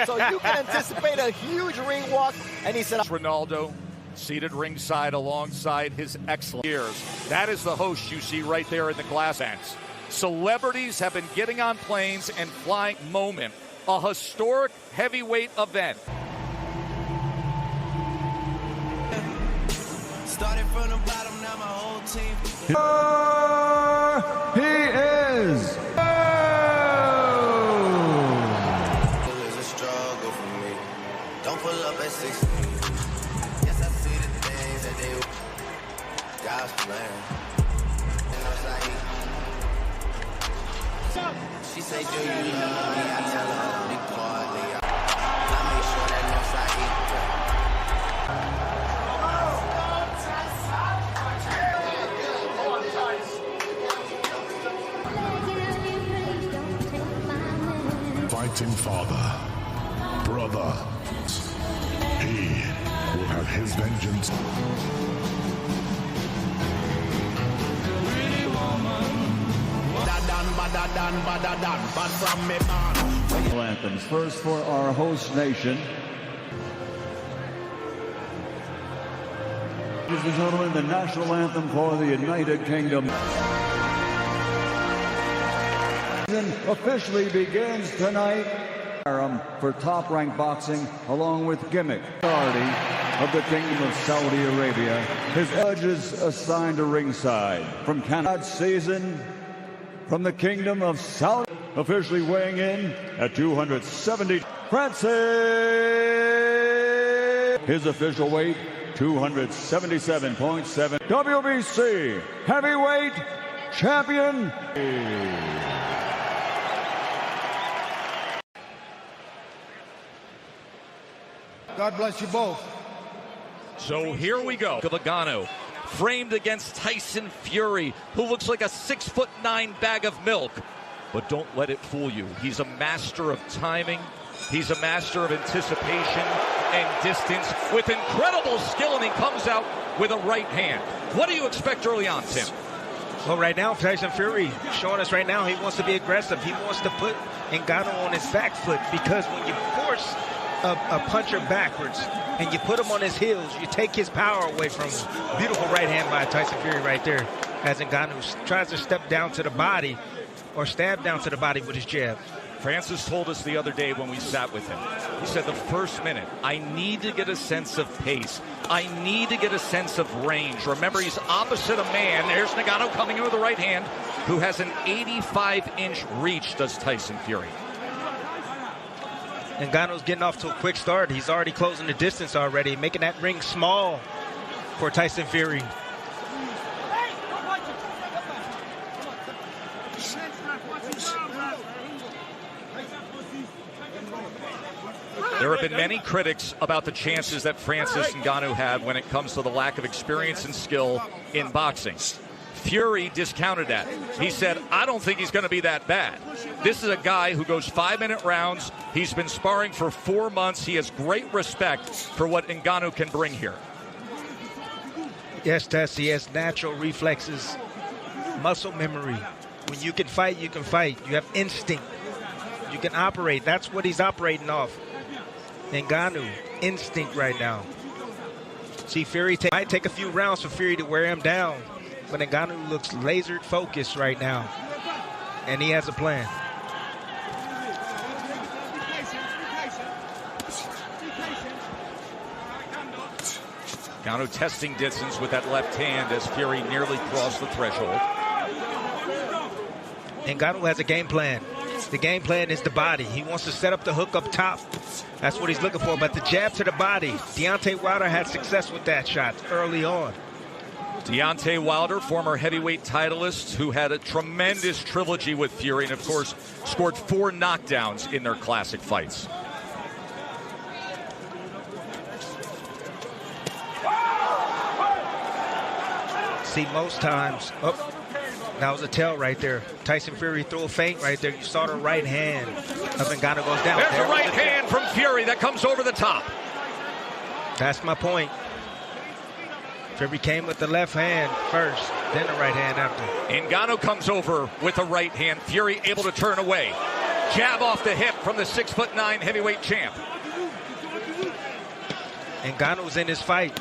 So you can anticipate a huge ring walk. And he said, Ronaldo seated ringside alongside his excellent years. That is the host you see right there in the glass ends. Celebrities have been getting on planes and flying. Moment, a historic heavyweight event. Started from the bottom, now my whole team. He is. It's a struggle for me. Don't pull up at 16. Yes, I see the things that they God's plan. She say, do you love me? I tell her only partly. I make sure that Northside eat. Fighting father, brother, he will have his vengeance. Anthems first for our host nation. Ladies and gentlemen, the national anthem for the United Kingdom officially begins tonight. For top-ranked boxing, along with Gimmick, authority of the Kingdom of Saudi Arabia. His judges assigned to ringside from Canada season from the Kingdom of Saudi, officially weighing in at 270. Francis, his official weight 277.7. WBC heavyweight champion. God bless you both. So here we go. NGANNOU framed against Tyson Fury, who looks like a 6'9" bag of milk. But don't let it fool you. He's a master of timing. He's a master of anticipation and distance with incredible skill, and he comes out with a right hand. What do you expect early on, Tim? Well, right now, Tyson Fury showing us right now he wants to be aggressive. He wants to put NGANNOU on his back foot, because when you force a puncher backwards and you put him on his heels, you take his power away from him. Beautiful right hand by Tyson Fury right there, as NGANNOU tries to step down to the body or stab down to the body with his jab. Francis told us the other day when we sat with him, he said the first minute, I need to get a sense of pace. I need to get a sense of range. Remember, he's opposite a man. There's NGANNOU coming in with the right hand, who has an 85-inch reach, does Tyson Fury. NGANNOU's getting off to a quick start. He's already closing the distance already, making that ring small for Tyson Fury. There have been many critics about the chances that Francis NGANNOU have when it comes to the lack of experience and skill in boxing. Fury discounted that. He said, I don't think he's going to be that bad. This is a guy who goes 5-minute rounds. He's been sparring for 4 months. He has great respect for what NGANNOU can bring here. Yes, Tess, he has natural reflexes, muscle memory. When you can fight, you can fight. You have instinct. You can operate. That's what he's operating off. NGANNOU, instinct right now. See, Fury might take a few rounds for Fury to wear him down. But NGANNOU looks laser focused right now, and he has a plan. NGANNOU testing distance with that left hand as Fury nearly crossed the threshold. NGANNOU has a game plan. The game plan is the body. He wants to set up the hook up top. That's what he's looking for. But the jab to the body, Deontay Wilder had success with that shot early on. Deontay Wilder, former heavyweight titleist, who had a tremendous trilogy with Fury and, of course, scored 4 knockdowns in their classic fights. See, most times, that was a tell right there. Tyson Fury threw a feint right there. You saw the right hand of NGANNOU goes down. There's a right hand from Fury that comes over the top. That's my point. Fury came with the left hand first, then the right hand after. NGANNOU comes over with the right hand. Fury able to turn away. Jab off the hip from the 6'9" heavyweight champ. Ngannou's in his fight.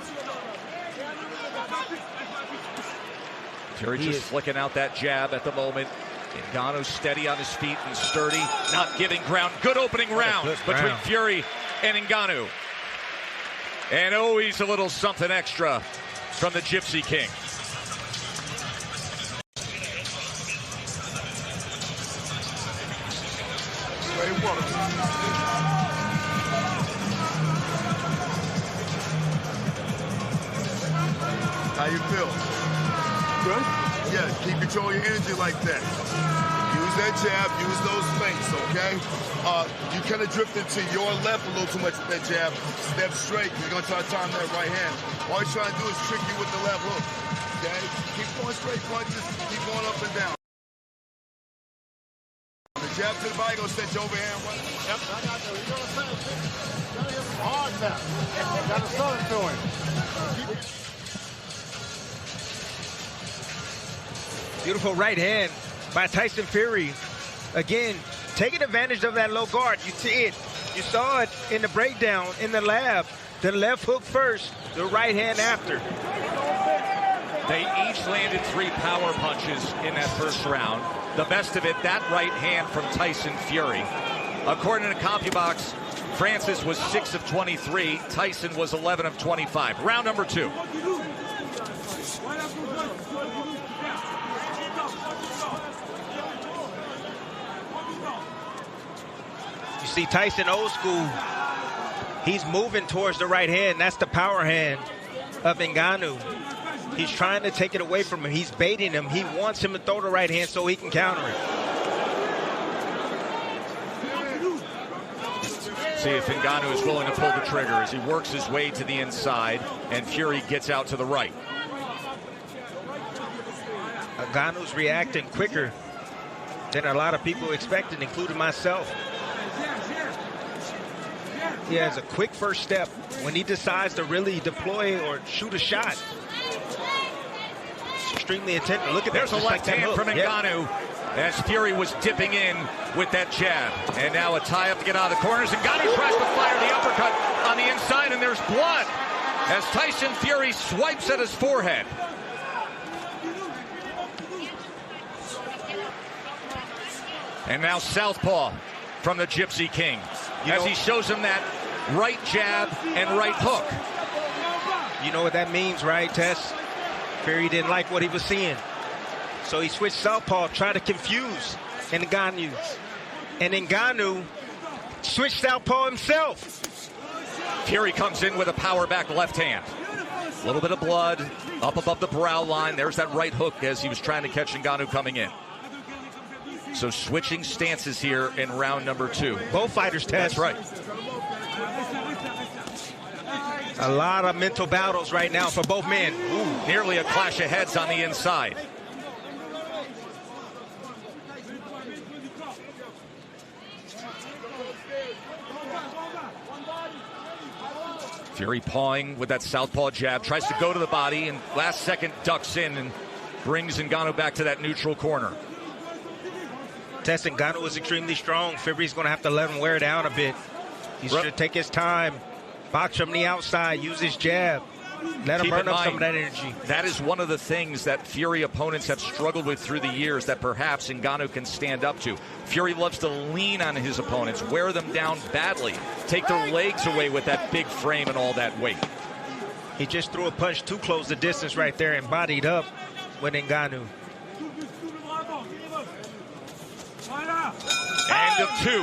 Fury just flicking out that jab at the moment. Ngannou steady on his feet and sturdy, not giving ground. Good opening round between Fury and Ngannou. And always a little something extra from the Gypsy King. How you feel? Good? Yeah, keep control of your energy like that. Use that jab, use those feints, okay? You kind of drifted to your left a little too much with that jab. Step straight, you're going to try to time that right hand. All you're trying to do is trick you with the left hook, okay? Keep going straight punches, keep going up and down. The jab to the body, going to set your overhand right. Yep, I got that. You know what I'm saying? Got to hit some hard now. Got to start it to him. Beautiful right hand by Tyson Fury. Again, taking advantage of that low guard. You see it. You saw it in the breakdown in the lab. The left hook first, the right hand after. They each landed 3 power punches in that first round. The best of it, that right hand from Tyson Fury. According to CompuBox, Francis was 6 of 23. Tyson was 11 of 25. Round number 2. You see Tyson old school. He's moving towards the right hand. That's the power hand of Ngannou. He's trying to take it away from him. He's baiting him. He wants him to throw the right hand so he can counter it. See if Ngannou is willing to pull the trigger as he works his way to the inside and Fury gets out to the right. Ngannou's reacting quicker than a lot of people expected, including myself. He has a quick first step when he decides to really deploy or shoot a shot. It's extremely attentive. Look at that. There's a left hand from Ngannou as Fury was dipping in with that jab. And now a tie-up to get out of the corners. Ngannou tries to fire the uppercut on the inside, and there's blood as Tyson Fury swipes at his forehead. And now southpaw from the Gypsy King as he shows him that right jab and right hook. You know what that means, right, Tess? Fury didn't like what he was seeing. So he switched southpaw, tried to confuse Ngannou. And Ngannou switched southpaw himself. Fury comes in with a power back left hand. A little bit of blood up above the brow line. There's that right hook as he was trying to catch Ngannou coming in. So switching stances here in round number 2. Both fighters test. That's right. A lot of mental battles right now for both men. Ooh, nearly a clash of heads on the inside. Fury pawing with that southpaw jab, tries to go to the body, and last second ducks in and brings Ngannou back to that neutral corner. Ngannou is extremely strong. Fury's going to have to let him wear down a bit. He should take his time, box from the outside, use his jab, let him burn up some of that energy. That is one of the things that Fury opponents have struggled with through the years that perhaps Ngannou can stand up to. Fury loves to lean on his opponents, wear them down badly, take their legs away with that big frame and all that weight. He just threw a punch too close the distance right there and bodied up with Ngannou. End of 2. You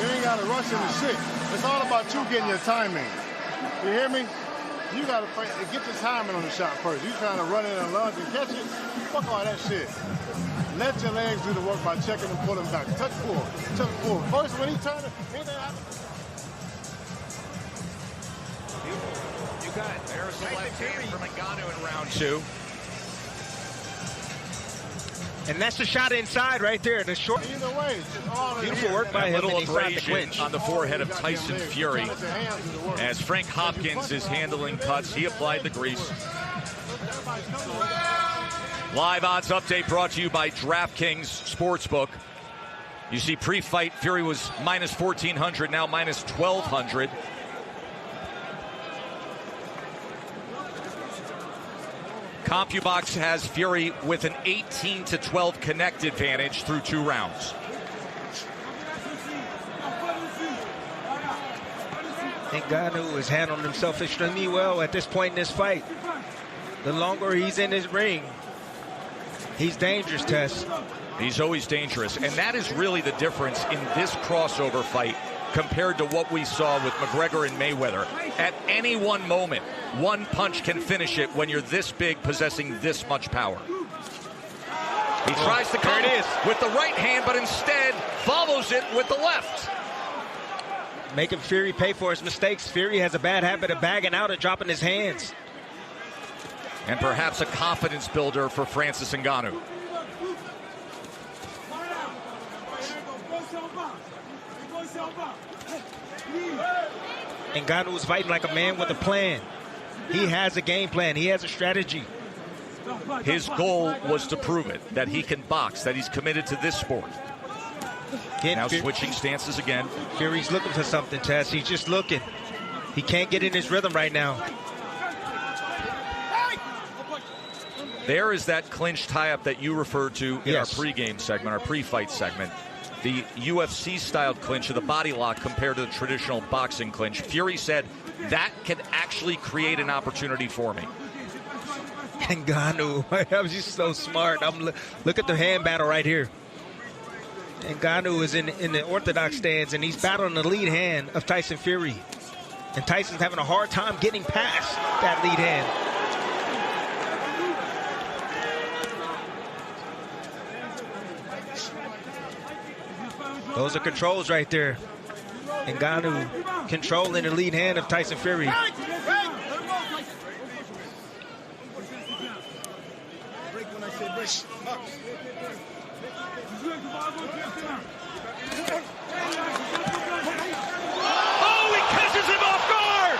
ain't got to rush into shit. It's all about you getting your timing. You hear me? You got to get your timing on the shot first. You trying to run in and lunge and catch it? Fuck all that shit. Let your legs do the work by checking and pulling back. Touch forward. Touch forward. First, when he turned it, anything happened? You got it. There's the left hand from Ngannou in round 2. And that's the shot inside right there. The short. Either way, it's all in Beautiful here. work by A him. little And he tried to abrasion clinch. on the forehead of Tyson Fury. Let your hands do the work. As Frank Hopkins is handling cuts, he applied the grease. Live odds update brought to you by DraftKings Sportsbook. You see, pre-fight, Fury was minus 1,400, now minus 1,200. CompuBox has Fury with an 18-12 connect advantage through 2 rounds. NGANNOU has handled himself extremely well at this point in this fight. The longer he's in his ring, he's dangerous, Tess. He's always dangerous, and that is really the difference in this crossover fight compared to what we saw with McGregor and Mayweather. At any one moment, one punch can finish it when you're this big, possessing this much power. He tries to come with the right hand, but instead follows it with the left. Making Fury pay for his mistakes. Fury has a bad habit of bagging out and dropping his hands. And perhaps a confidence builder for Francis Ngannou. Ngannou is fighting like a man with a plan. He has a game plan. He has a strategy. His goal was to prove it, that he can box, that he's committed to this sport. Now switching stances again. Fury's looking for something, Tess. He's just looking. He can't get in his rhythm right now. There is that clinch tie-up that you referred to in Yes. our pregame segment, our pre-fight segment. The UFC-styled clinch of the body lock compared to the traditional boxing clinch. Fury said, that can actually create an opportunity for me. Ngannou, he's so smart. Look at the hand battle right here. Ngannou is in the orthodox stance, and he's battling the lead hand of Tyson Fury. And Tyson's having a hard time getting past that lead hand. Those are controls right there. Ngannou controlling the lead hand of Tyson Fury. Oh, he catches him off guard!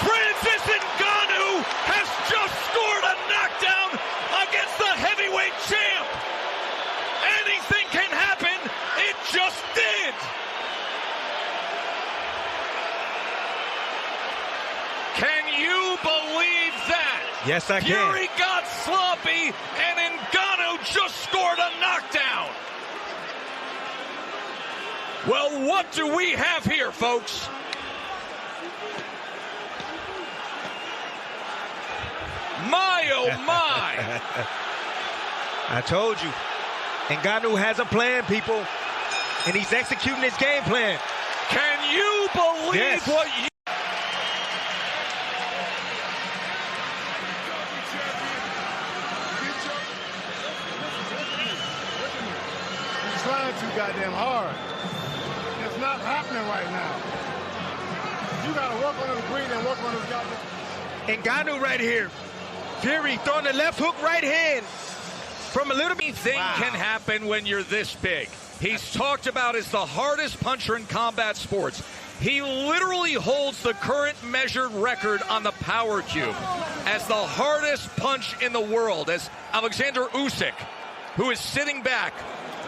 Francis Ngannou has just scored a knockdown against the heavyweight champ! Anything can happen, it just did! Can you believe that? Yes, I can. Fury got sloppy, and Ngannou just scored a knockdown. Well, what do we have here, folks? My, oh my. I told you. Ngannou has a plan, people. And he's executing his game plan. Can you believe what you... He's trying too goddamn hard. It's not happening right now. You gotta work on his breathing and work on his goddamn... Ngannou right here. Fury throwing the left hook right hand. From a little bit. Anything can happen when you're this big. He's talked about as the hardest puncher in combat sports. He literally holds the current measured record on the power cube as the hardest punch in the world, as Alexander Usyk, who is sitting back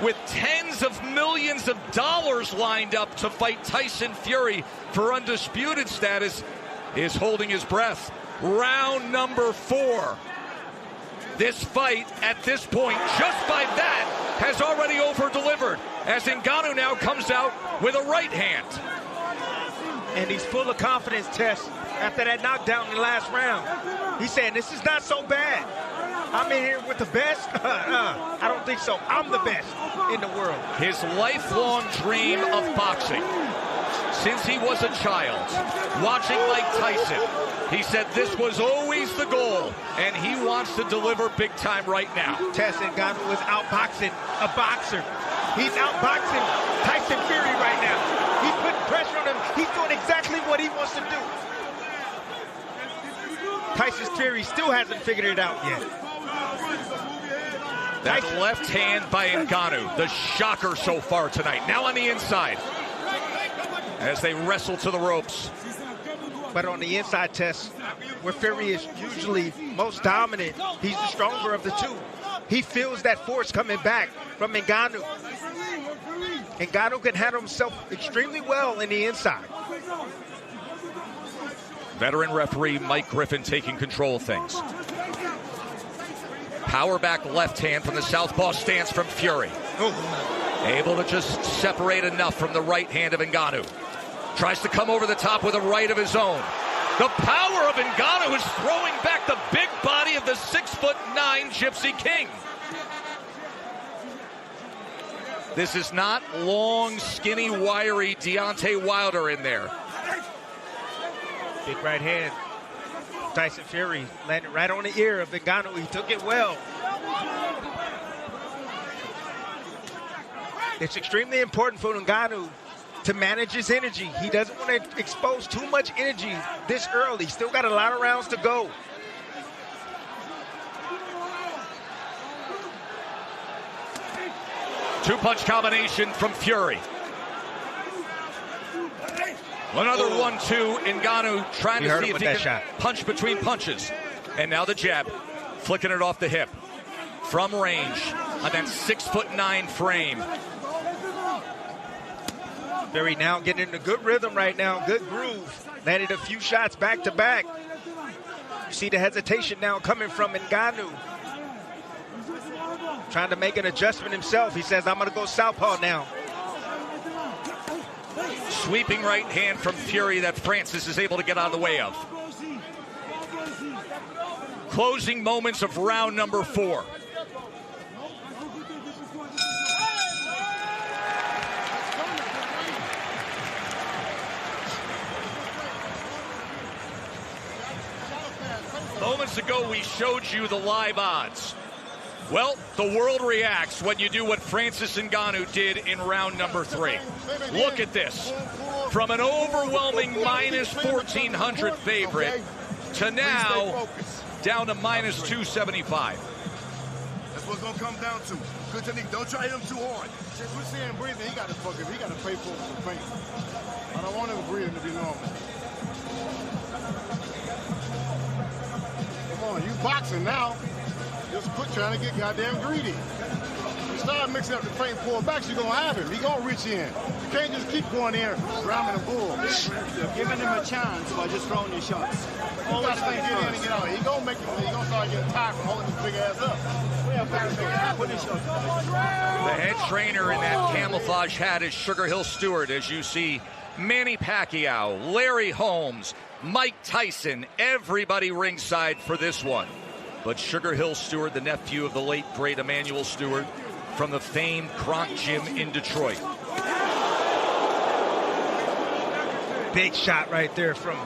with tens of millions of dollars lined up to fight Tyson Fury for undisputed status, is holding his breath. Round number 4. This fight, at this point, just by that, has already over-delivered, as Ngannou now comes out with a right hand. And he's full of confidence, Tess, after that knockdown in the last round. He's saying, this is not so bad. I'm in here with the best? I don't think so. I'm the best in the world. His lifelong dream of boxing, since he was a child, watching Mike Tyson, he said this was always the goal, and he wants to deliver big time right now. Tess Ngannou is outboxing a boxer. He's outboxing Tyson Fury right now. He's putting pressure on him. He's doing exactly what he wants to do. Tyson Fury still hasn't figured it out yet. That left hand by Ngannou, the shocker so far tonight. Now on the inside as they wrestle to the ropes. But on the inside test, where Fury is usually most dominant, he's the stronger of the two. He feels that force coming back from Ngannou. Ngannou can handle himself extremely well in the inside. Veteran referee Mike Griffin taking control of things. Power back left hand from the southpaw stance from Fury. Able to just separate enough from the right hand of Ngannou. Tries to come over the top with a right of his own. The power of Ngannou is throwing back the big body of the 6'9" Gypsy King. This is not long, skinny, wiry Deontay Wilder in there. Big right hand. Tyson Fury landed right on the ear of Ngannou. He took it well. It's extremely important for Ngannou to manage his energy. He doesn't want to expose too much energy this early. Still got a lot of rounds to go. Two-punch combination from Fury. Another 1-2. Ngannou trying to see if he can punch between punches. And now the jab, flicking it off the hip. From range on that 6'9" frame. Fury now getting in a good rhythm right now, good groove. Landed a few shots back to back. You see the hesitation now coming from Ngannou. Trying to make an adjustment himself. He says, I'm going to go southpaw now. Sweeping right hand from Fury that Francis is able to get out of the way of. Closing moments of round number 4. Moments ago, we showed you the live odds. Well, the world reacts when you do what Francis Ngannou did in round number 3. Look at this. From an overwhelming minus 1,400 favorite to now down to minus 275. That's what's going to come down to. Good technique. Don't try him too hard. Since we're seeing breathing, he got to fuck him. He got to pay for some pain. I don't want him breathing to be normal. Come on, you boxing now. Just quit trying to get goddamn greedy. You start mixing up the feint pullbacks, you're going to have him. He's going to reach in. You can't just keep going in ramming the bull. You're giving him a chance by just throwing your shots. Always get in and get out. He's going to make it. He's going to start getting tired from holding his big ass up. The head trainer in that camouflage hat is Sugar Hill Stewart, as you see Manny Pacquiao, Larry Holmes, Mike Tyson, everybody ringside for this one. But Sugar Hill Stewart, the nephew of the late, great Emmanuel Stewart, from the famed Kronk Gym in Detroit. Big shot right there from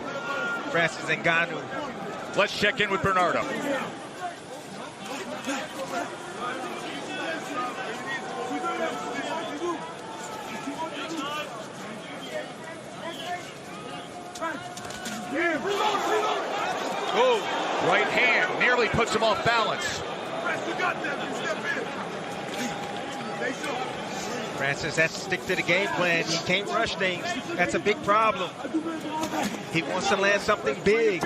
Francis Ngannou. Let's check in with Bernardo. Oh. Right hand nearly puts him off balance. Francis has to stick to the game plan. He can't rush things. That's a big problem. He wants to land something big.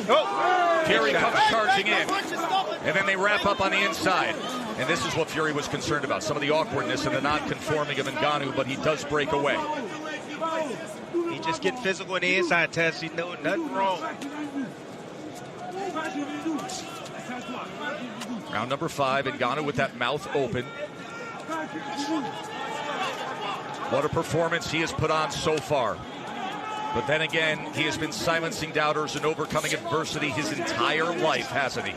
Oh! Fury comes charging in. And then they wrap up on the inside. And this is what Fury was concerned about. Some of the awkwardness and the non-conforming of Ngannou, but he does break away. He just get physical in the inside test. He's doing nothing wrong. Round number 5, Ngannou with that mouth open. What a performance he has put on so far. But then again, he has been silencing doubters and overcoming adversity his entire life, hasn't he?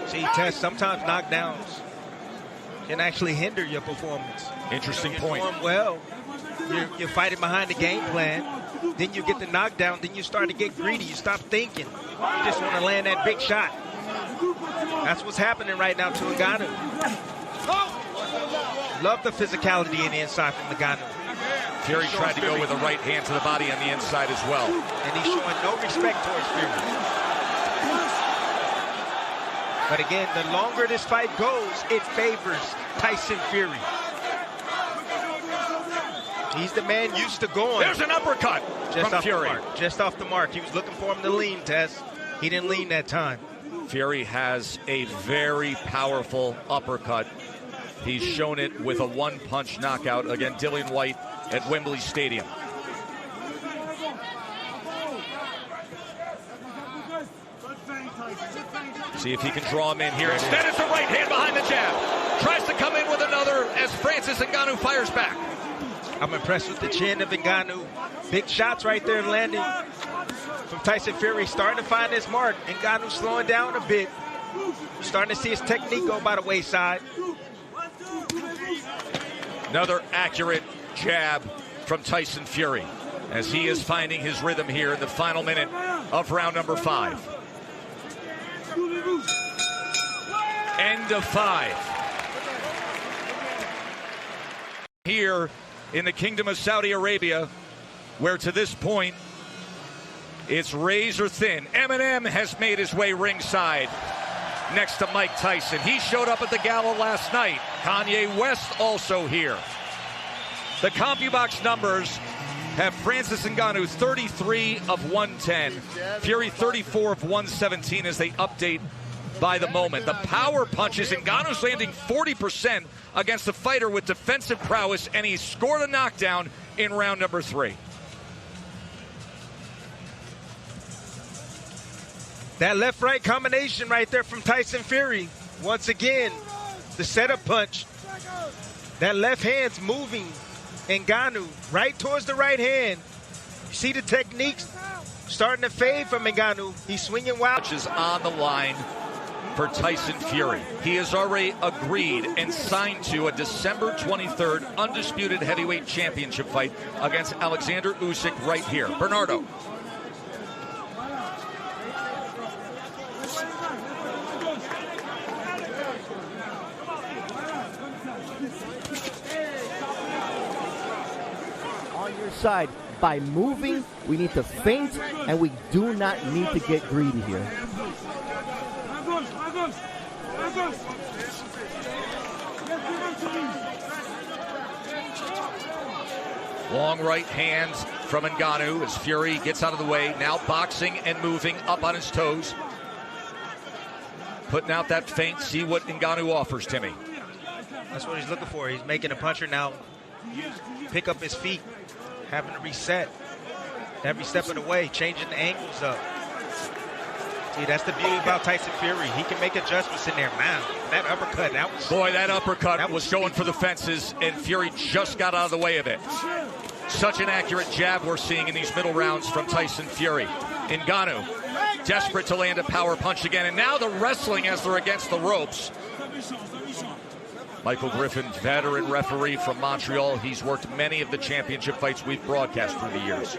See, Tess, sometimes knockdowns can actually hinder your performance. Interesting you point. Perform well, you're fighting behind the game plan. Then you get the knockdown. Then you start to get greedy. You stop thinking. You just want to land that big shot. That's what's happening right now to Ngannou. Love the physicality in the inside from Ngannou. Fury tried to go with a right hand to the body on the inside as well. And he's showing no respect towards Fury. But again, the longer this fight goes, it favors Tyson Fury. He's the man used to going. There's an uppercut from Fury. Just off the mark. He was looking for him to lean, Tess. He didn't lean that time. Fury has a very powerful uppercut. He's shown it with a one-punch knockout against Dillian Whyte at Wembley Stadium. See if he can draw him in here. Instead, it's a right hand behind the jab. Tries to come in with another as Francis Ngannou fires back. I'm impressed with the chin of Ngannou. Big shots right there landing from Tyson Fury. Starting to find his mark. Ngannou slowing down a bit. Starting to see his technique go by the wayside. Another accurate jab from Tyson Fury as he is finding his rhythm here in the final minute of round number 5. End of 5. Here in the Kingdom of Saudi Arabia, where to this point it's razor thin. Eminem has made his way ringside next to Mike Tyson. He showed up at the gala last night. Kanye West also here. The CompuBox numbers have Francis Ngannou 33 of 110, Fury 34 of 117 as they update by the moment. The power punches, Ngannou's landing 40% against a fighter with defensive prowess, and he scored a knockdown in round number 3. That left-right combination right there from Tyson Fury. Once again, the setup punch. That left hand's moving Ngannou right towards the right hand. You see the techniques starting to fade from Ngannou. He's swinging wild. Is on the line for Tyson Fury. He has already agreed and signed to a December 23rd undisputed heavyweight championship fight against Alexander Usyk right here. Bernardo. On your side, by moving, we need to feint, and we do not need to get greedy here. Long right hands from Ngannou as Fury gets out of the way. Now boxing and moving up on his toes. Putting out that feint. See what Ngannou offers, Timmy. That's what he's looking for. He's making a puncher now pick up his feet, having to reset every step of the way, changing the angles up. See, that's the beauty about Tyson Fury. He can make adjustments in there. Man, that uppercut, that was... Boy, that uppercut was going for the fences, and Fury just got out of the way of it. Such an accurate jab we're seeing in these middle rounds from Tyson Fury. Ngannou, desperate to land a power punch again, and now the wrestling as they're against the ropes. Michael Griffin, veteran referee from Montreal. He's worked many of the championship fights we've broadcast through the years.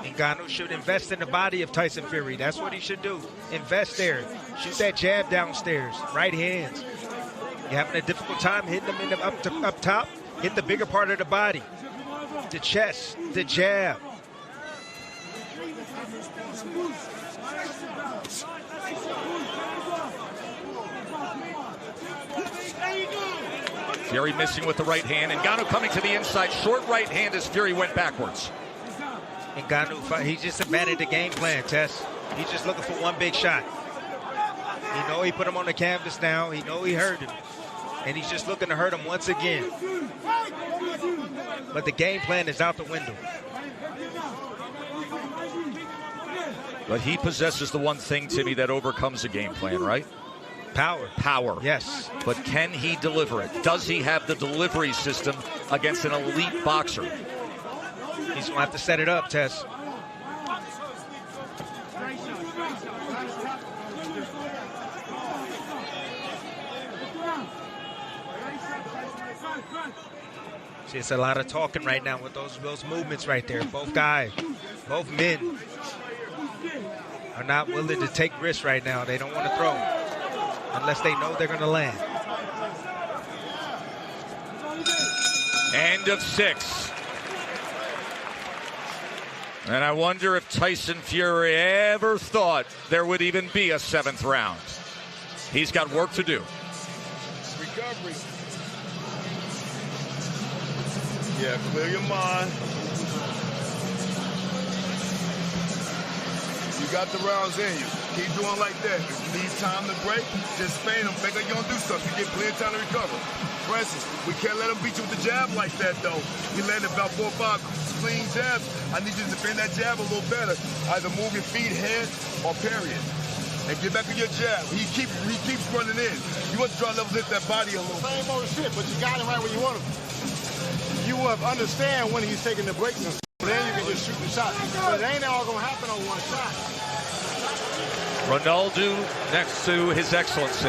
Ngannou should invest in the body of Tyson Fury. That's what he should do. Invest there. Shoot that jab downstairs. Right hands. You're having a difficult time hitting them in the up top. Hit the bigger part of the body. The chest. The jab. Fury missing with the right hand. Ngannou coming to the inside. Short right hand as Fury went backwards. Ngannou, he just abandoned the game plan, Tess. He's just looking for one big shot. He know he put him on the canvas now. He know he hurt him. And he's just looking to hurt him once again. But the game plan is out the window. But he possesses the one thing, Timmy, that overcomes a game plan, right? Power. Power. Yes. But can he deliver it? Does he have the delivery system against an elite boxer? He's going to have to set it up, Tess. See, it's a lot of talking right now with those movements right there. Both guys, both men are not willing to take risks right now. They don't want to throw unless they know they're going to land. End of 6. And I wonder if Tyson Fury ever thought there would even be a 7th round. He's got work to do. Recovery. Yeah, clear your mind. You got the rounds in you. Keep doing like that. If you need time to break, just feign them. Make like you're going to do something. You get plenty of time to recover. For instance, we can't let him beat you with the jab like that, though. He landed about 4 or 5 clean jabs. I need you to defend that jab a little better. Either move your feet, head, or parry it. And get back to your jab. He keeps running in. You want to try to level hit that body a little. Same old shit, but you got him right where you want him. You will understand when he's taking the breaks and then you can just shoot the shot. But it ain't all going to happen on one shot. Ronaldo next to His Excellency.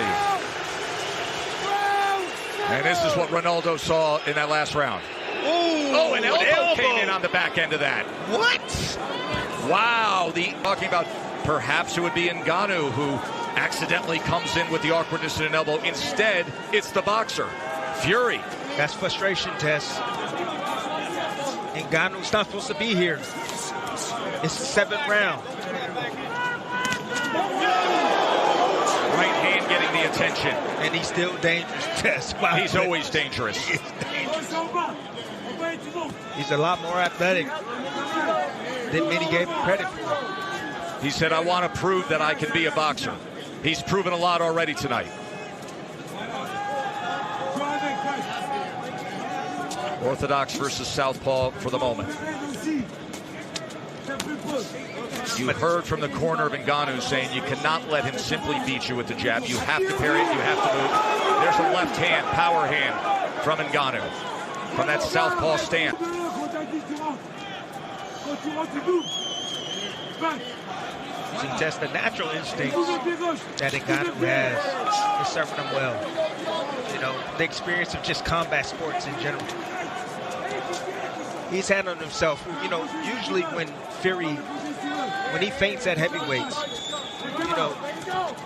And this is what Ronaldo saw in that last round. Oh, an elbow came in on the back end of that. What? Wow. Talking about perhaps it would be NGANNOU who accidentally comes in with the awkwardness in an elbow. Instead, it's the boxer, Fury. That's frustration, Tess. NGANNOU's not supposed to be here. It's the 7th round. Right hand getting the attention. And he's still dangerous, Tess. Wow. He's always dangerous. He's a lot more athletic than many gave him credit for. He said, I want to prove that I can be a boxer. He's proven a lot already tonight. Orthodox versus Southpaw for the moment. You heard from the corner of NGANNOU saying you cannot let him simply beat you with the jab. You have to parry it. You have to move. There's a left hand, power hand from NGANNOU from that Southpaw stand. See, just the natural instincts that NGANNOU has is serving him well. You know, the experience of just combat sports in general. He's handling himself. You know, usually when Fury, when he feints at heavyweights, you know,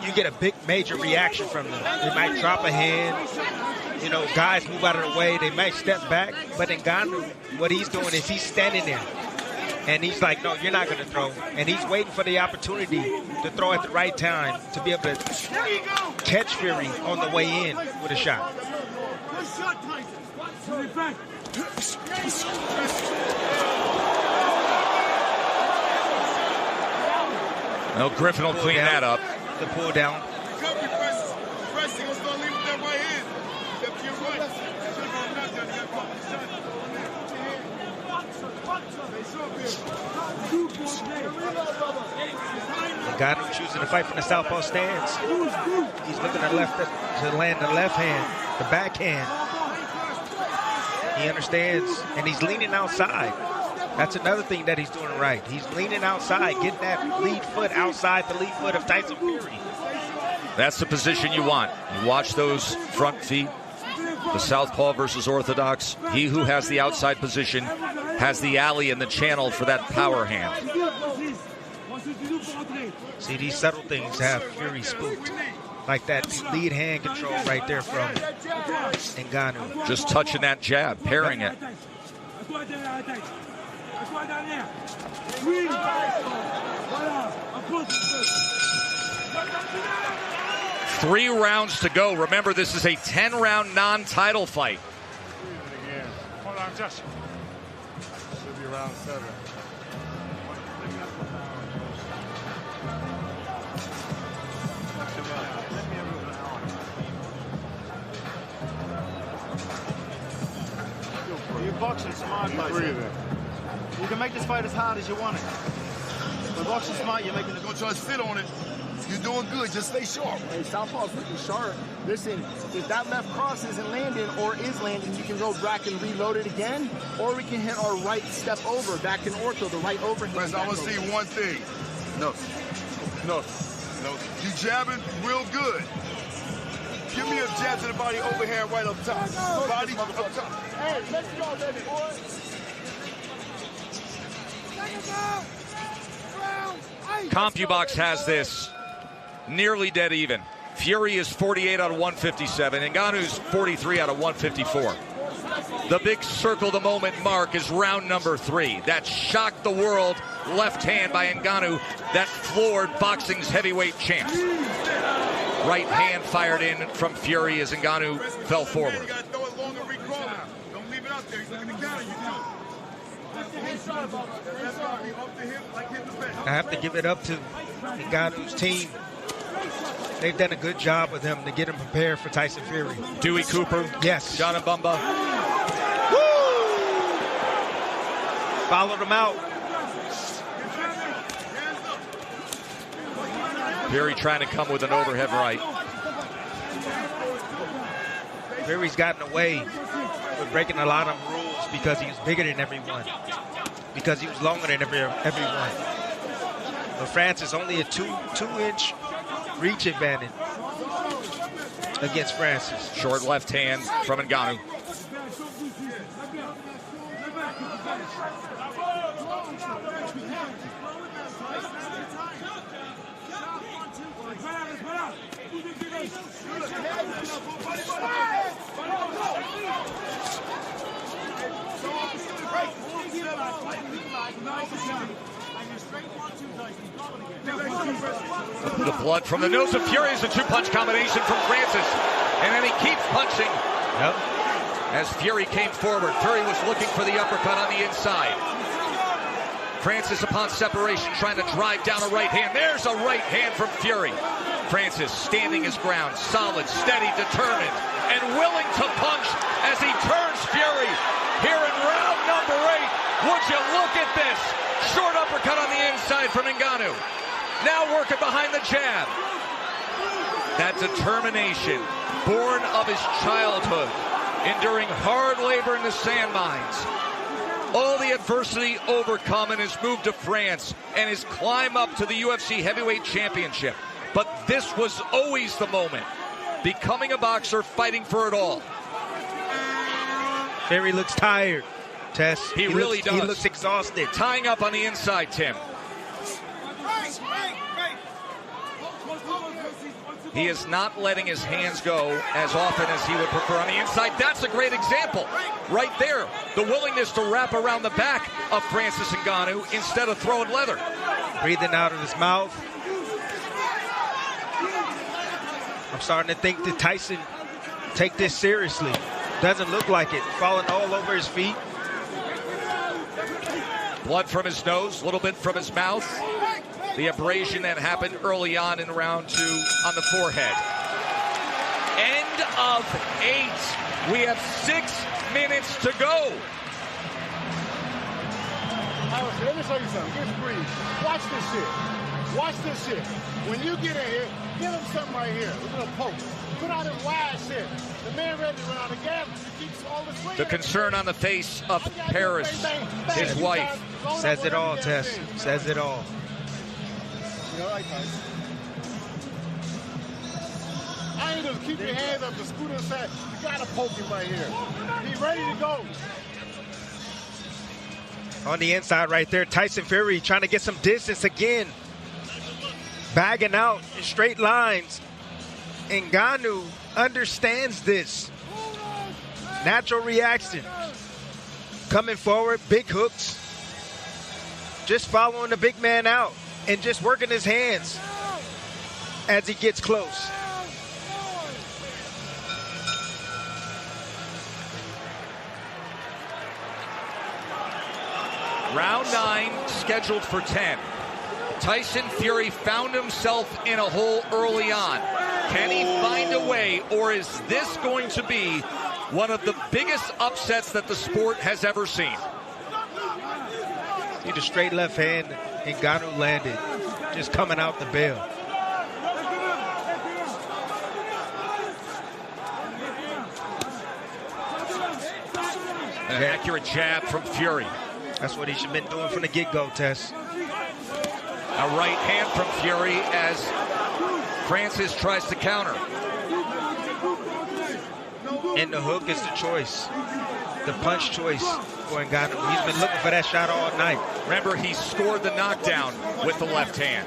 you get a big major reaction from them. They might drop a hand. You know, guys move out of the way. They might step back. But NGANNOU, what he's doing is he's standing there. And he's like, no, you're not going to throw. And he's waiting for the opportunity to throw at the right time to be able to catch Fury on the way in with a shot. No, Griffin will clean that up. The pull down. NGANNOU choosing to fight from the southpaw stance. He's looking to left to land the left hand, the backhand. He understands, and he's leaning outside. That's another thing that he's doing right. He's leaning outside, getting that lead foot outside the lead foot of Tyson Fury. That's the position you want. You watch those front feet. The southpaw versus orthodox. He who has the outside position has the alley and the channel for that power hand. See, these subtle things have Fury spooked. Like that lead hand control right there from NGANNOU. Just touching that jab, parrying it. 3 rounds to go. Remember, this is a 10-round non-title fight. Hold on, Josh. Should be round 7. You boxing smart, Tyson. You can make this fight as hard as you want it. But boxing smart, you're making it. Don't try to sit on it. You're doing good. Just stay sharp. Hey, Southpaw's looking sharp. Listen, if that left cross isn't landing or is landing, you can go back and reload it again, or we can hit our right step over, back in ortho, the right overhand. I want to see one thing. No. You jabbing real good. Give me a jab to the body overhand right up top. Body up top. Hey, let's go, baby boy. CompuBox has this nearly dead even. Fury is 48 out of 157. NGANNOU's 43 out of 154. The big circle the moment mark is round number 3. That shocked the world left hand by Ngannou that floored boxing's heavyweight champ. Right hand fired in from Fury as Ngannou fell forward. I have to give it up to Ngannou's team. They've done a good job with him to get him prepared for Tyson Fury. Dewey Cooper. Yes. John Mbumba. Followed him out. Fury trying to come with an overhead right. Fury's gotten away with breaking a lot of rules because he was bigger than everyone. Because he was longer than everyone. But Francis only a two-inch reach advantage against Francis. Short left hand from Ngannou. The blood from the nose of Fury is a two-punch combination from Francis. And then he keeps punching. Yep. As Fury came forward, Fury was looking for the uppercut on the inside. Francis, upon separation, trying to drive down a right hand. There's a right hand from Fury. Francis standing his ground, solid, steady, determined, and willing to punch as he turns Fury here in round number 8. Would you look at this? Short uppercut on the inside from Ngannou. Now working behind the jab. That determination, born of his childhood, enduring hard labor in the sand mines. All the adversity overcome in his move to France and his climb up to the UFC Heavyweight Championship. But this was always the moment. Becoming a boxer, fighting for it all. Fury looks tired, Tess. He really does. He looks exhausted. Tying up on the inside, Tim. He is not letting his hands go as often as he would prefer on the inside. That's a great example right there. The willingness to wrap around the back of Francis Ngannou instead of throwing leather. Breathing out of his mouth. I'm starting to think that Tyson take this seriously. Doesn't look like it. Falling all over his feet. Blood from his nose, a little bit from his mouth. The abrasion that happened early on in round 2 on the forehead. End of 8. We have 6 minutes to go. Let me show you something. Just breathe. Watch this shit. Watch this shit. When you get in here, give him something right here. A little poke. Put out his wide shit. The man ready to run out of gas. He keeps all the swing. The concern on the face of Paris, his wife. Says it all, Tess. Says it all. I ain't gonna keep your hands up to scoot inside. You gotta poke him right here. He's ready to go. On the inside right there, Tyson Fury trying to get some distance again. Bagging out in straight lines. Ngannou understands this. Natural reaction. Coming forward, big hooks. Just following the big man out and just working his hands as he gets close. Round 9 scheduled for 10. Tyson Fury found himself in a hole early on. Can he find a way, or is this going to be one of the biggest upsets that the sport has ever seen? See the straight left hand Ngannou landed, just coming out the bail. An accurate jab from Fury. That's what he should have been doing from the get-go, Tess. A right hand from Fury as Francis tries to counter. And the hook is the choice. The punch choice for Ngannou. He's been looking for that shot all night. Remember, he scored the knockdown with the left hand.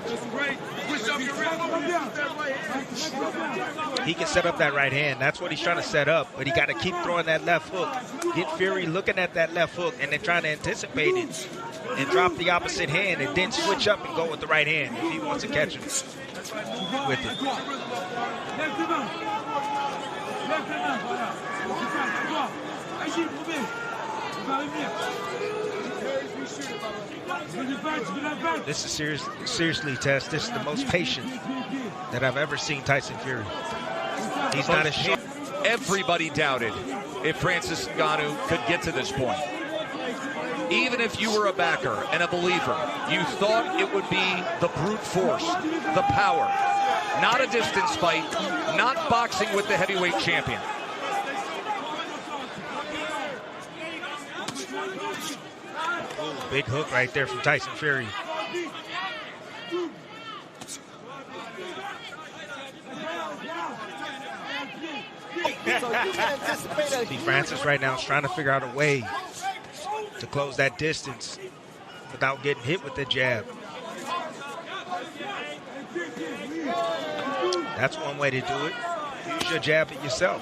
He can set up that right hand. That's what he's trying to set up, but he got to keep throwing that left hook. Get Fury looking at that left hook and then trying to anticipate it and drop the opposite hand and then switch up and go with the right hand if he wants to catch him with it. This is seriously, Tess. This is the most patient that I've ever seen Tyson Fury. He's not a shit. Everybody doubted if Francis Ngannou could get to this point. Even if you were a backer and a believer, you thought it would be the brute force, the power, not a distance fight, not boxing with the heavyweight champion. Ooh, big hook right there from Tyson Fury. See, Francis right now is trying to figure out a way to close that distance without getting hit with the jab. That's one way to do it. Use your jab at yourself.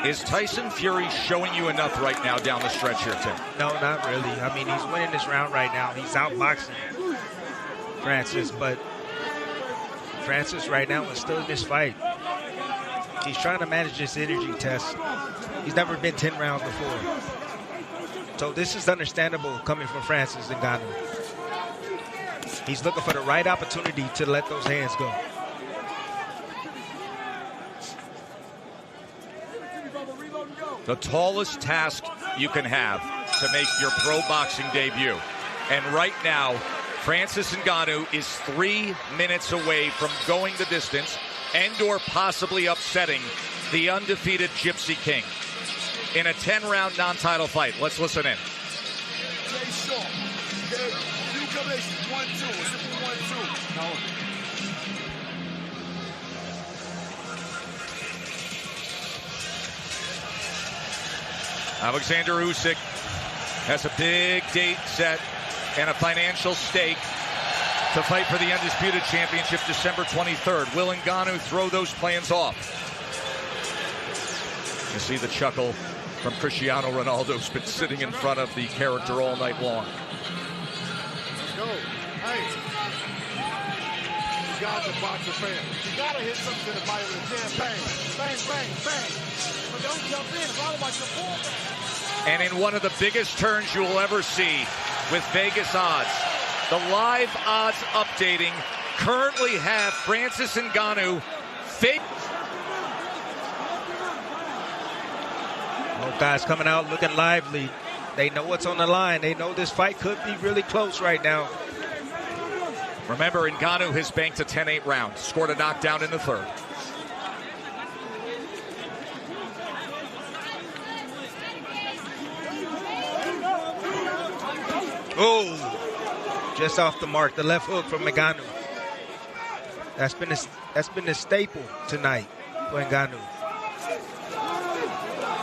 Is Tyson Fury showing you enough right now down the stretch here, Tim? No, not really. I mean, he's winning this round right now. He's outboxing Francis, but Francis right now is still in this fight. He's trying to manage this energy test. He's never been 10 rounds before. So this is understandable coming from Francis Ngannou. He's looking for the right opportunity to let those hands go. The tallest task you can have to make your pro boxing debut. And right now, Francis Ngannou is 3 minutes away from going the distance and or possibly upsetting the undefeated Gypsy King in a 10-round non-title fight. Let's listen in. Alexander Usyk has a big date set and a financial stake to fight for the Undisputed Championship December 23rd. Will Ngannou throw those plans off? You see the chuckle from Cristiano Ronaldo, who's been sitting in front of the character all night long. Go. Hey. You got to box a fan. You got to hit something to the body with a jam. Bang, bang, bang, bang. But don't jump in. It's all about your pullback. And in one of the biggest turns you will ever see with Vegas odds, the live odds updating currently have Francis Ngannou fake. Both guys coming out looking lively. They know what's on the line. They know this fight could be really close right now. Remember, Ngannou has banked a 10-8 round, scored a knockdown in the third. Oh, just off the mark, the left hook from Ngannou. That's been a staple tonight for Ngannou.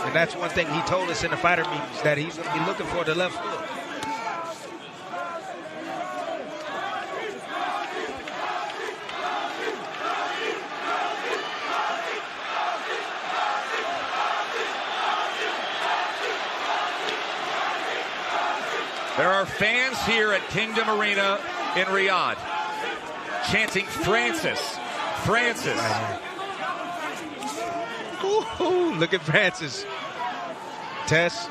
And that's one thing he told us in the fighter meetings, that he's going to be looking for the left hook. There are fans here at Kingdom Arena in Riyadh chanting Francis, Francis. Ooh, look at Francis. Tess,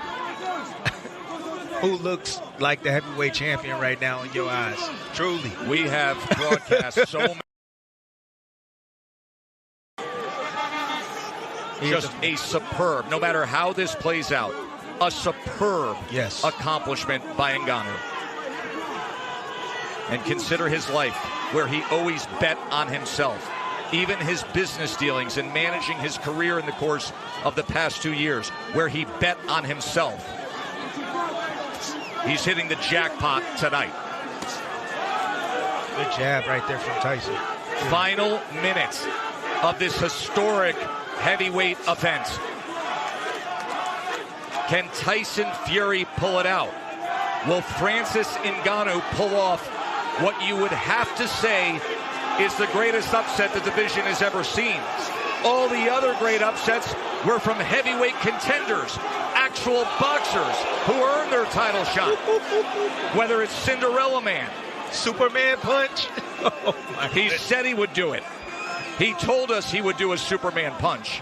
who looks like the heavyweight champion right now in your eyes? Truly. We have broadcast so many. Just a superb, no matter how this plays out, a superb accomplishment by Ngannou. And consider his life, where he always bet on himself. Even his business dealings and managing his career in the course of the past 2 years, where he bet on himself. He's hitting the jackpot tonight. Good jab right there from Tyson. Final minutes of this historic heavyweight event. Can Tyson Fury pull it out? Will Francis Ngannou pull off what you would have to say is the greatest upset the division has ever seen? All the other great upsets were from heavyweight contenders, actual boxers who earned their title shot. Whether it's Cinderella Man, Superman punch. Oh he said he would do it. He told us he would do a Superman punch.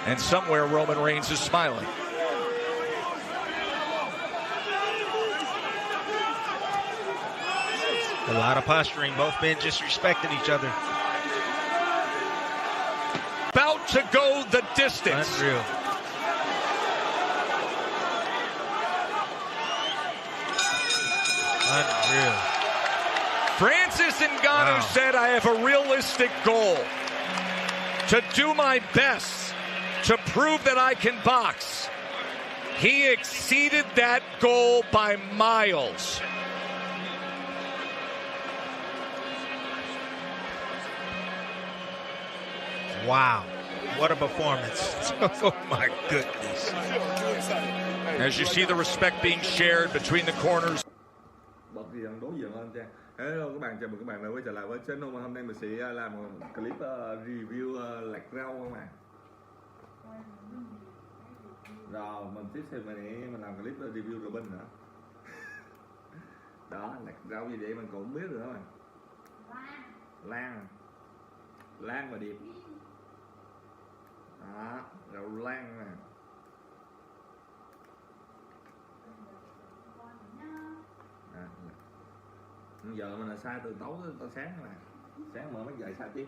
And somewhere Roman Reigns is smiling. A lot of posturing. Both men just respecting each other. About to go the distance. Unreal. Unreal. Francis Ngannou said, I have a realistic goal to do my best to prove that I can box. He exceeded that goal by miles. Wow. What a performance. Oh my goodness. As you see the respect being shared between the corners. Bật gì đối diện lên cha. Hello các bạn, chào mừng các bạn đã quay trở lại với channel. Hôm nay mình sẽ làm một clip review lạc rau các bạn. Rồi mình tiếp theo mình làm clip review Robin nữa. Đó, lạc rau gì vậy mình cũng không biết nữa mà. Lan và điệp. Đó, rau lan nè. Giờ mình là sai từ tối tới sáng mà. Sáng mở mới dậy sai tiếp.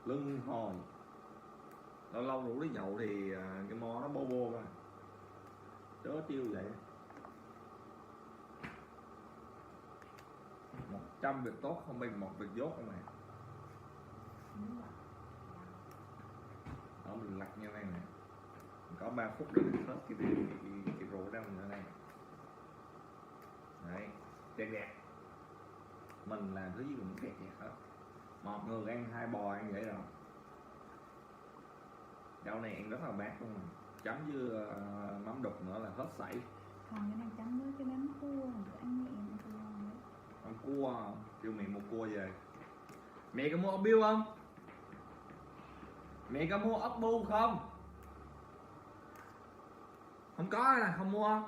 Lưng hồi. Lâu lâu rủ đi nhậu thì cái mo nó bô bô mà. Chớ tiêu vậy. 100 việc tốt không bằng 1 việc dốt không mày. Đó mình lặt như này nè. Có 3 phút để hết cái rượu ra mình ở đây. Đấy, đẹp. Mình làm thứ gì cũng đẹp hết. Một người ăn 2 bò ăn vậy rồi. Rau này ăn rất là bát luôn. Chấm với mắm đục nữa là hết sảy. Còn cái này chấm với cái bánh cua, ăn nhẹ ăn cua. Ăn cua, kêu mẹ mua cua về. Mẹ có mua ốc biêu không? Mẹ có mua ốc bu không? Không có là không mua.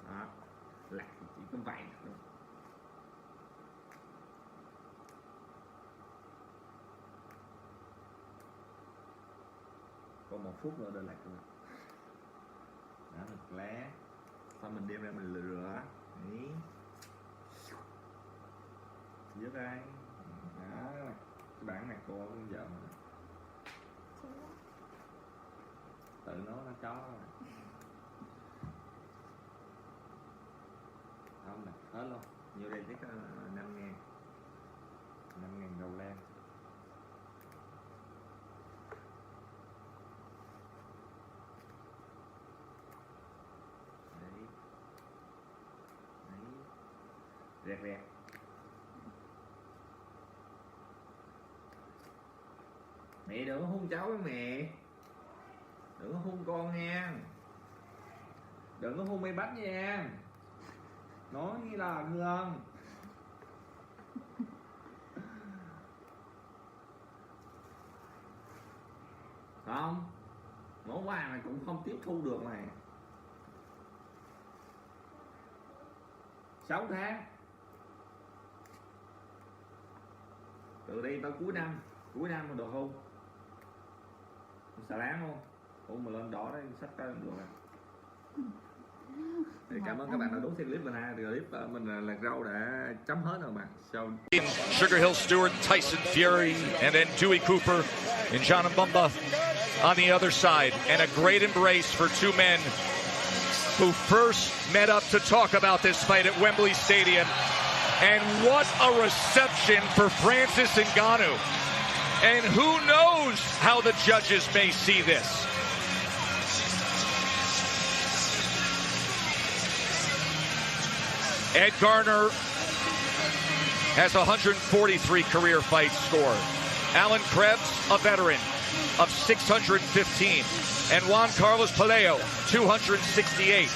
Đó, lạc chỉ có vậy thôi. Còn 1 phút nữa để lạc rồi. Đó, thật lá. Sau mình đem ra mình rửa. Đấy. Dứt đây. Đó, cái bản này cô cũng vợ mà. Tự nó chó rồi. Không nè, hết luôn. Nhiều đây chắc 5.000. 5.000 đầu lan. Đấy. Đấy. Rẹt. Mẹ đừng có hôn cháu với mẹ. Đừng có hôn con nha. Đừng có hôn mày bánh nha. Nói như là không. Không. Món quà này cũng không tiếp thu được này. 6 tháng. Từ đây tới cuối năm mà được không? Xà láng không? Ủa mà lên đỏ đấy, sách ra được à? Thì cảm ơn các bạn đã đón xem clip mình ha. Clip mình là lạc rau đã chấm hết rồi bạn. Sugar Hill Stewart, Tyson Fury, and then Dewey Cooper and John Mbumba on the other side. And a great embrace for two men who first met up to talk about this fight at Wembley Stadium. And what a reception for Francis Ngannou. And who knows how the judges may see this. Ed Garner has 143 career fights scored. Alan Krebs, a veteran of 615. And Juan Carlos Pelayo, 268.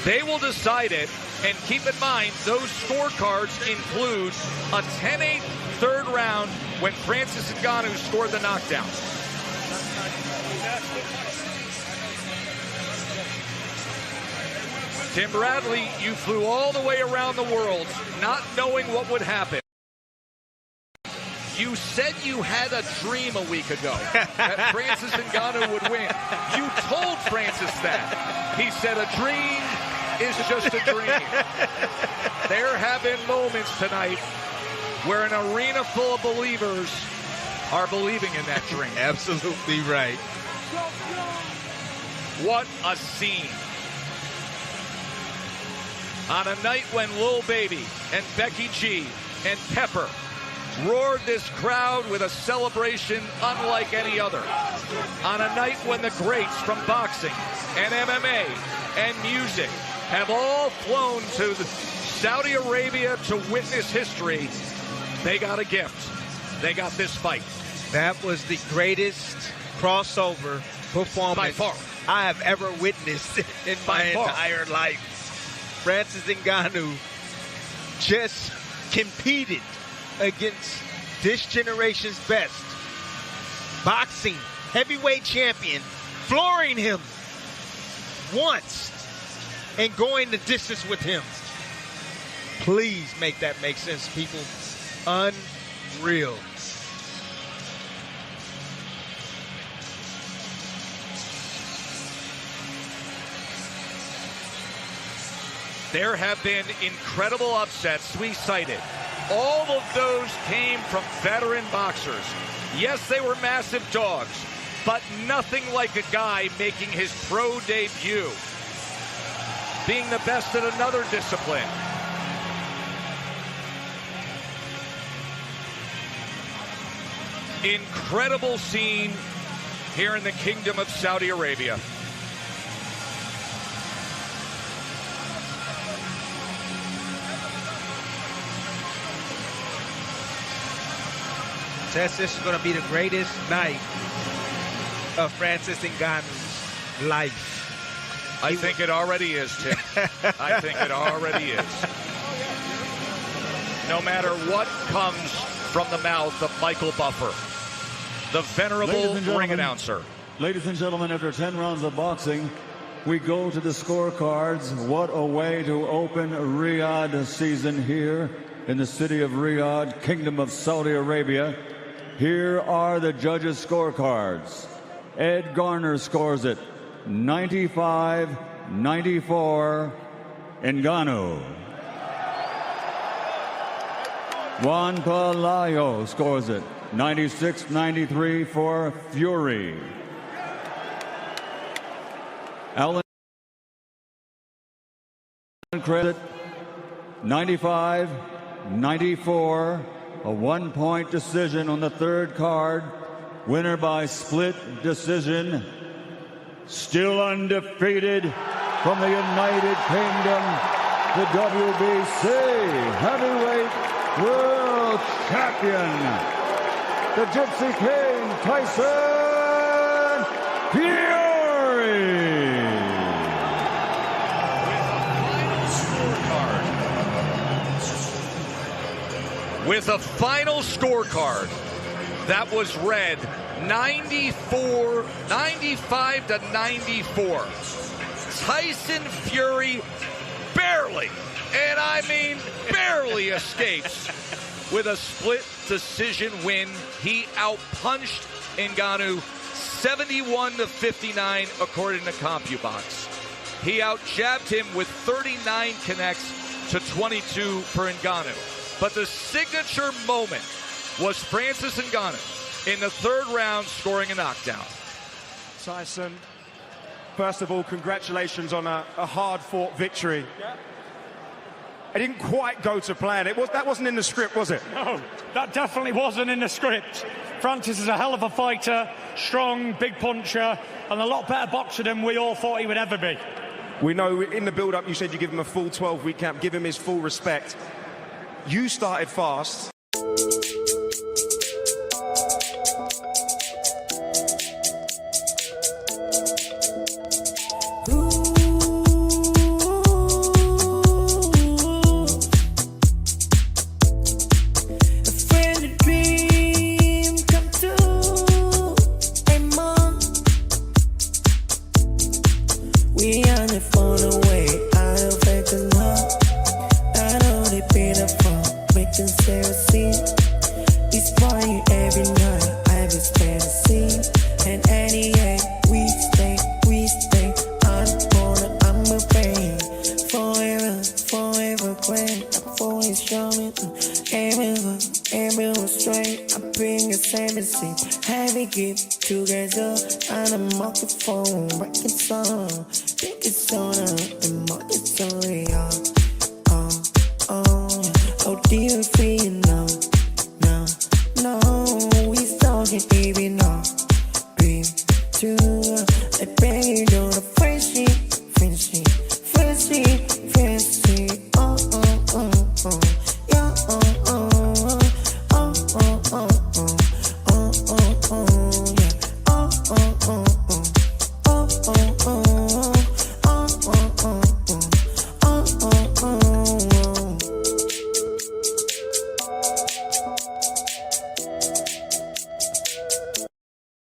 They will decide it, and keep in mind, those scorecards include a 10-8 third round when Francis Ngannou scored the knockdown. Tim Bradley, you flew all the way around the world not knowing what would happen. You said you had a dream a week ago that Francis Ngannou would win. You told Francis that. He said a dream is just a dream. There have been moments tonight where an arena full of believers are believing in that dream. Absolutely right. What a scene. On a night when Lil Baby and Becky G and Pepper roared this crowd with a celebration unlike any other. On a night when the greats from boxing and MMA and music have all flown to Saudi Arabia to witness history, they got a gift. They got this fight. That was the greatest crossover performance by far I have ever witnessed in my entire life. Francis Ngannou just competed against this generation's best boxing heavyweight champion, flooring him once and going the distance with him. Please make that make sense, people. Unreal. There have been incredible upsets we cited. All of those came from veteran boxers. Yes, they were massive dogs, but nothing like a guy making his pro debut, being the best at another discipline. Incredible scene here in the Kingdom of Saudi Arabia. This is going to be the greatest night of Francis Ngannou's life. I think it already is, Tim. I think it already is. No matter what comes from the mouth of Michael Buffer, the venerable ring announcer. Ladies and gentlemen, after 10 rounds of boxing, we go to the scorecards. What a way to open Riyadh season here in the city of Riyadh, Kingdom of Saudi Arabia. Here are the judges' scorecards. Ed Garner scores it 95-94 Ngannou. Juan Pelayo scores it 96-93 for Fury. Alan Krebs 95-94. A one-point decision on the third card. Winner by split decision. Still undefeated from the United Kingdom, the WBC Heavyweight World Champion, the Gypsy King, Tyson Fury. With a final scorecard that was read 95-94. Tyson Fury barely, and I mean barely, escapes with a split decision win. He outpunched Ngannou 71-59 according to CompuBox. He outjabbed him with 39 connects to 22 for Ngannou. But the signature moment was Francis Ngannou in the third round scoring a knockdown. Tyson, first of all, congratulations on a hard-fought victory. It didn't quite go to plan. That wasn't in the script, was it? No, that definitely wasn't in the script. Francis is a hell of a fighter, strong, big puncher, and a lot better boxer than we all thought he would ever be. We know in the build-up you said you give him a full 12-week camp, give him his full respect. You started fast. Together on a microphone, writing song, think it's on